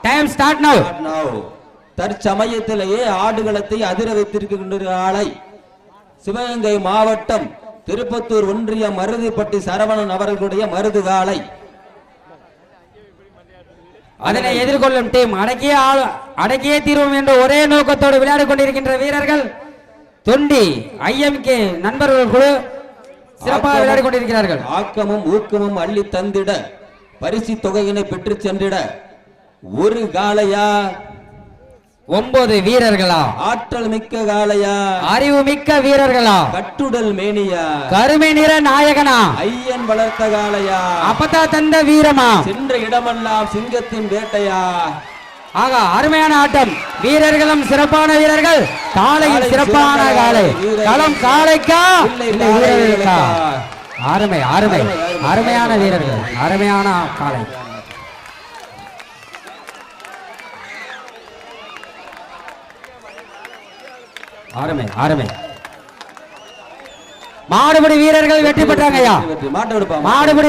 Time start நவ. தற்சமயத்திலேயே ஆடுகளத்தை அதிர வைத்திருக்கின்ற ஆளை சிவகங்கை மாவட்டம் திருப்பத்தூர் ஒன்றியம் மருதுப்பட்டி சரவணன் அவர்களுடைய மருது காலை. அதனை எதிர்கொள்ளும் டீம் அடக்கியே தீர்வோம் என்ற ஒரே நோக்கத்தோடு விளையாடி கொண்டிருக்கின்ற வீரர்கள் தொண்டி ஐஎம்கே நண்பர்கள் குழு சிறப்பாக விளையாடி கொண்டிருக்கிறார்கள். ஆக்கமும் ஊக்கமும் அள்ளி தந்திட பரிசு தொகையினை பெற்று சென்றிட ஒரு காளையா 9 வீரர்களா? ஆற்றல் மிக்க காளையா? அறிவு மிக்க வீரர்களா? கட்டுடல் மேனியா? கருமை நிற நாயகனா? ஐயன் வளர்த்த காளையா? அப்பதா தந்த வீரமா? சென்ற இடமெல்லாம் சிங்கத்தின் வேட்டையா? அருமையான ஆட்டம். வீரர்களும் சிறப்பான வீரர்கள். காலையில் சிறப்பான காலை. களம் காலைக்கா இல்லை வீரர்களுக்கா? அருமை அருமை அருமையான வீரர்கள், அருமையான காலை. அருமை அருமை. மாடுபிடி வீரர்கள் வெற்றி பெற்றாங்க. மாடுபிடி